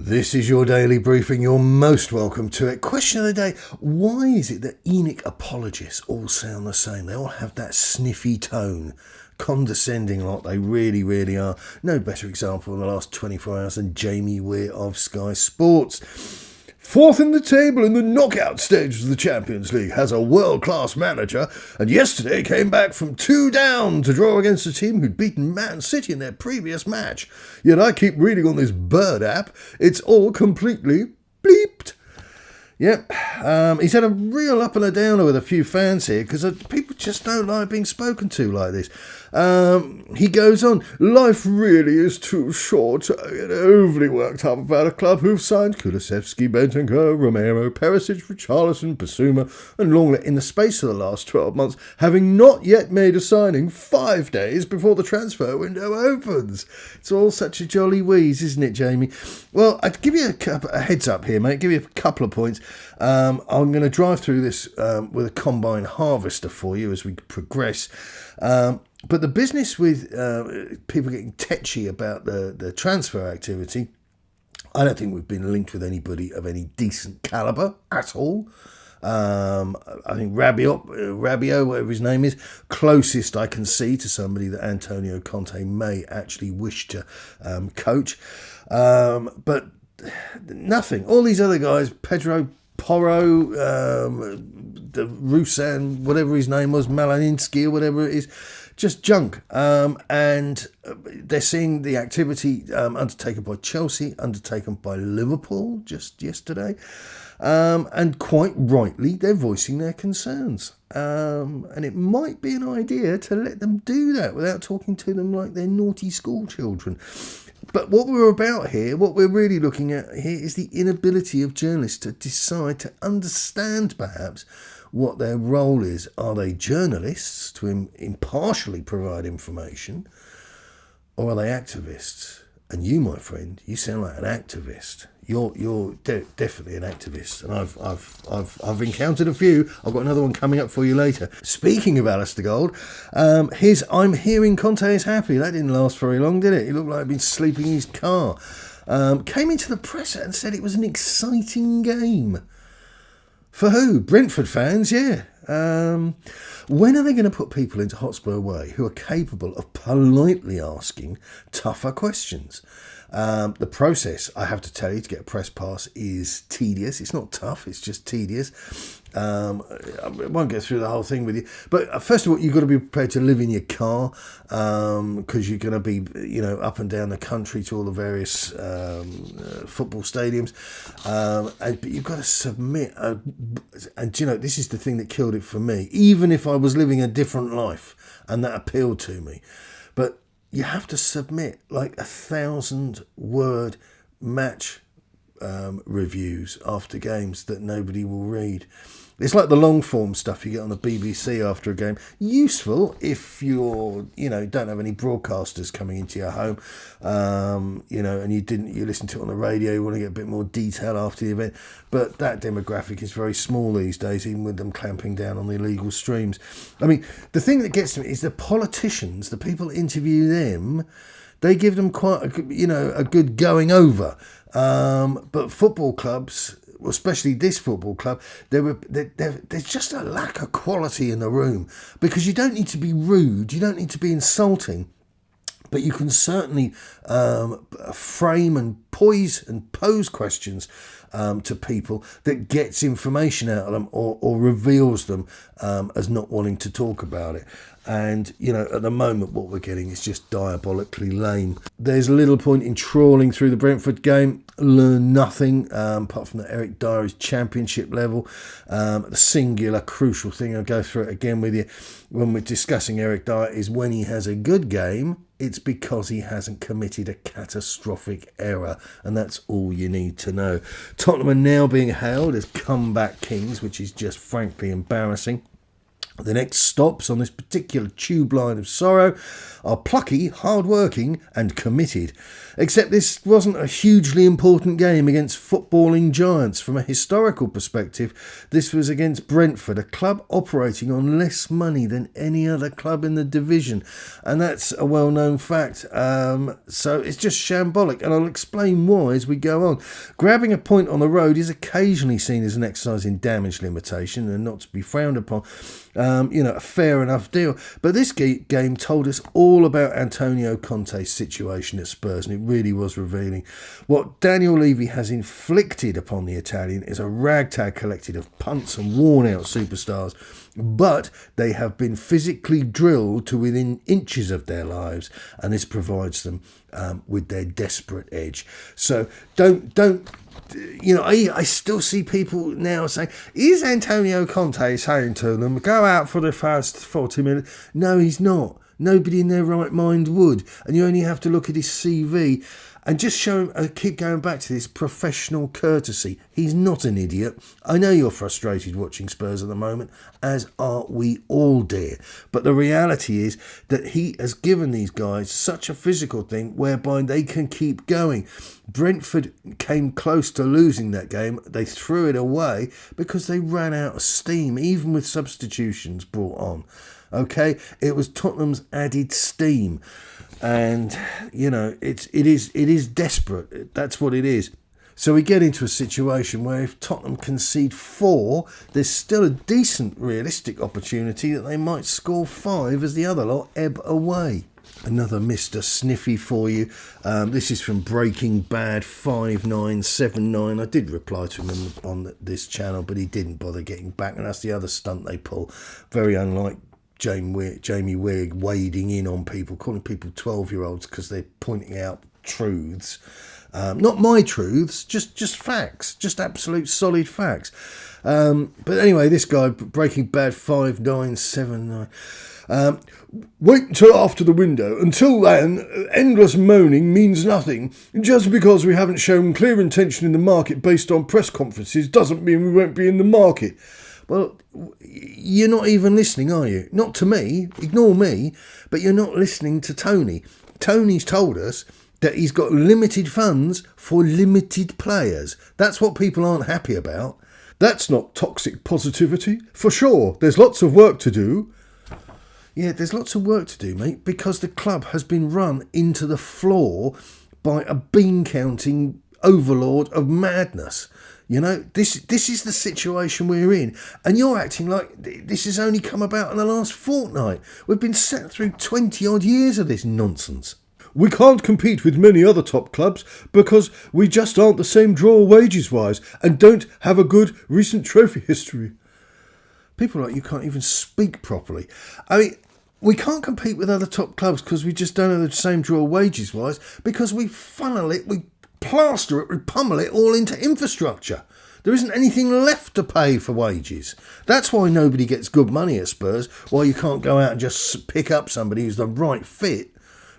This is your daily briefing. You're most welcome to it. Question of the day. Why is it that Enic apologists all sound the same? They all have that sniffy tone, condescending lot they really, really are. No better example in the last 24 hours than Jamie Weir of Sky Sports. Fourth in the table in the knockout stages of the Champions League, has a world-class manager, and yesterday came back from 2 down to draw against a team who'd beaten Man City in their previous match. Yet I keep reading on this Bird app, it's all completely bleeped. Yep, he's had a real up and a downer with a few fans here because people just don't like being spoken to like this. He goes on, life really is too short to get overly worked up about a club who've signed Kulusevski, Bentancur, Romero, Perisic, Richarlison, Basuma and Longlet in the space of the last 12 months, having not yet made a signing 5 days before the transfer window opens. It's all such a jolly wheeze, isn't it, Jamie? Well, I'd give you a heads up here, mate, give you a couple of points. I'm going to drive through this with a combine harvester for you as we progress. But the business with people getting tetchy about the transfer activity, I don't think we've been linked with anybody of any decent calibre at all. I think Rabiot, whatever his name is, closest I can see to somebody that Antonio Conte may actually wish to coach. But nothing. All these other guys, Pedro Porro, the Rusan, whatever his name was, Malaninsky or whatever it is, just junk. And they're seeing the activity undertaken by Chelsea, undertaken by Liverpool just yesterday. And quite rightly, they're voicing their concerns. And it might be an idea to let them do that without talking to them like they're naughty school children. But what we're about here, what we're really looking at here is the inability of journalists to decide, to understand perhaps what their role is. Are they journalists to impartially provide information, or are they activists? And you, my friend, you sound like an activist. You're definitely an activist, and I've encountered a few. I've got another one coming up for you later. Speaking of Alistair Gold, I'm hearing Conte is happy. That didn't last very long, did it? He looked like he'd been sleeping in his car. Came into the presser and said it was an exciting game. For who? Brentford fans, yeah. When are they going to put people into Hotspur Way who are capable of politely asking tougher questions? The process, I have to tell you, to get a press pass is tedious. It's not tough, it's just tedious. I won't go through the whole thing with you. But first of all, you've got to be prepared to live in your car because you're going to be, up and down the country to all the various football stadiums. But you've got to submit. And, this is the thing that killed it for me. Even if I was living a different life and that appealed to me. But you have to submit like 1,000-word match reviews after games that nobody will read. It's like the long form stuff you get on the BBC after a game. Useful if you're, don't have any broadcasters coming into your home, and you listen to it on the radio, you want to get a bit more detail after the event. But that demographic is very small these days, even with them clamping down on the illegal streams. I mean, the thing that gets to me is the politicians, the people that interview them, they give them quite a good going over. But football clubs, especially this football club, there's just a lack of quality in the room, because you don't need to be rude, you don't need to be insulting, but you can certainly frame and pose questions to people that gets information out of them or reveals them as not wanting to talk about it. And, at the moment, what we're getting is just diabolically lame. There's little point in trawling through the Brentford game. Learn nothing apart from the Eric Dier's championship level. The singular crucial thing, I'll go through it again with you when we're discussing Eric Dier, is when he has a good game, it's because he hasn't committed a catastrophic error, and that's all you need to know. Tottenham are now being hailed as comeback kings, which is just frankly embarrassing. The next stops on this particular tube line of sorrow are plucky, hard-working and committed. Except this wasn't a hugely important game against footballing giants. From a historical perspective, this was against Brentford, a club operating on less money than any other club in the division. And that's a well-known fact. So it's just shambolic, and I'll explain why as we go on. Grabbing a point on the road is occasionally seen as an exercise in damage limitation and not to be frowned upon. A fair enough deal. But this game told us all about Antonio Conte's situation at Spurs, and it really was revealing. What Daniel Levy has inflicted upon the Italian is a ragtag collective of punts and worn-out superstars, but they have been physically drilled to within inches of their lives, and this provides them with their desperate edge. So don't. I still see people now saying, is Antonio Conte saying to them, go out for the first 40 minutes? No, he's not. Nobody in their right mind would. And you only have to look at his CV and just show him, I keep going back to this, professional courtesy. He's not an idiot. I know you're frustrated watching Spurs at the moment, as are we all, dear. But the reality is that he has given these guys such a physical thing whereby they can keep going. Brentford came close to losing that game. They threw it away because they ran out of steam, even with substitutions brought on. Okay, it was Tottenham's added steam. And, it is desperate. That's what it is. So we get into a situation where if Tottenham concede 4, there's still a decent realistic opportunity that they might score 5 as the other lot ebb away. Another Mr. Sniffy for you. This is from Breaking Bad 5979. I did reply to him on this channel, but he didn't bother getting back. And that's the other stunt they pull. Very unlike Jamie Weir wading in on people, calling people 12-year-olds because they're pointing out truths. Not my truths, just facts, just absolute solid facts. But anyway, this guy, Breaking Bad 5979. Wait until after the window. Until then, endless moaning means nothing. Just because we haven't shown clear intention in the market based on press conferences doesn't mean we won't be in the market. Well, you're not even listening, are you? Not to me, ignore me, but you're not listening to Tony. Tony's told us that he's got limited funds for limited players. That's what people aren't happy about. That's not toxic positivity. For sure, there's lots of work to do. Yeah, there's lots of work to do, mate, because the club has been run into the floor by a bean-counting overlord of madness. This is the situation we're in. And you're acting like this has only come about in the last fortnight. We've been sat through 20-odd years of this nonsense. We can't compete with many other top clubs because we just aren't the same draw wages-wise and don't have a good recent trophy history. People like you can't even speak properly. I mean, we can't compete with other top clubs because we just don't have the same draw wages-wise because we funnel it, we plaster it, we pummel it all into infrastructure. There isn't anything left to pay for wages. That's why nobody gets good money at Spurs, why you can't go out and just pick up somebody who's the right fit,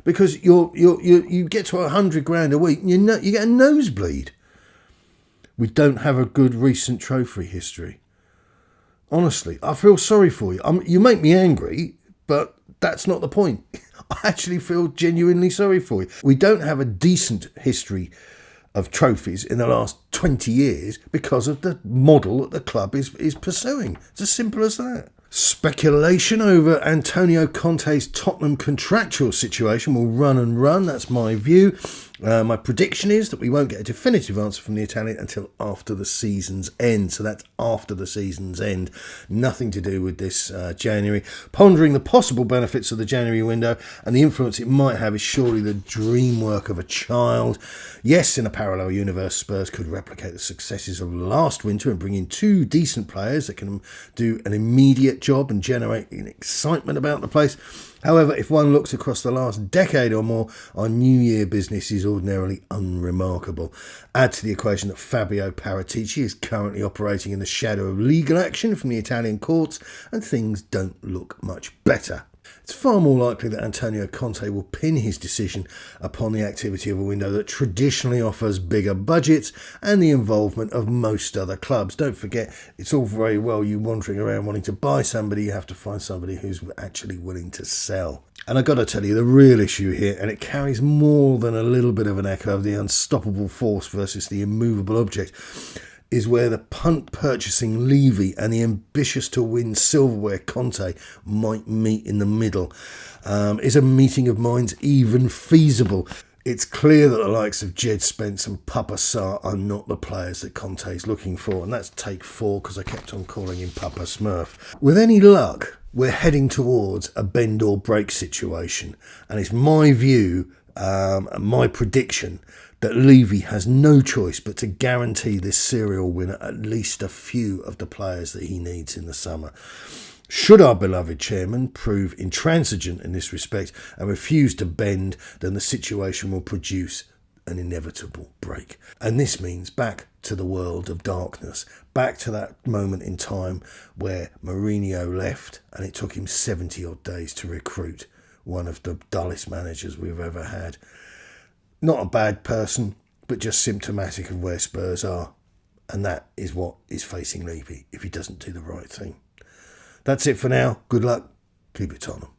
because you get to 100 grand a week and you get a nosebleed. We don't have a good recent trophy history. Honestly, I feel sorry for you. You make me angry, but that's not the point. I actually feel genuinely sorry for you. We don't have a decent history of trophies in the last 20 years because of the model that the club is pursuing. It's as simple as that. Speculation over Antonio Conte's Tottenham contractual situation will run and run. That's my view. My prediction is that we won't get a definitive answer from the Italian until after the season's end. So that's after the season's end. Nothing to do with this January. Pondering the possible benefits of the January window and the influence it might have is surely the dream work of a child. Yes, in a parallel universe, Spurs could replicate the successes of last winter and bring in 2 decent players that can do an immediate job and generate an excitement about the place. However, if one looks across the last decade or more, our New Year business is ordinarily unremarkable. Add to the equation that Fabio Paratici is currently operating in the shadow of legal action from the Italian courts, and things don't look much better. It's far more likely that Antonio Conte will pin his decision upon the activity of a window that traditionally offers bigger budgets and the involvement of most other clubs. Don't forget, it's all very well you wandering around wanting to buy somebody, you have to find somebody who's actually willing to sell. And I've got to tell you, the real issue here, and it carries more than a little bit of an echo of the unstoppable force versus the immovable object, is where the punt purchasing Levy and the ambitious to win silverware Conte might meet in the middle. Is a meeting of minds even feasible? It's clear that the likes of Jed Spence and Papa Sarr are not the players that Conte's looking for, and that's take 4 because I kept on calling him Papa Smurf. With any luck, we're heading towards a bend or break situation, and it's my view, my prediction, that Levy has no choice but to guarantee this serial winner at least a few of the players that he needs in the summer. Should our beloved chairman prove intransigent in this respect and refuse to bend, then the situation will produce an inevitable break. And this means back to the world of darkness, back to that moment in time where Mourinho left and it took him 70 odd days to recruit one of the dullest managers we've ever had. Not a bad person, but just symptomatic of where Spurs are. And that is what is facing Levy if he doesn't do the right thing. That's it for now. Good luck. Keep it Tottenham.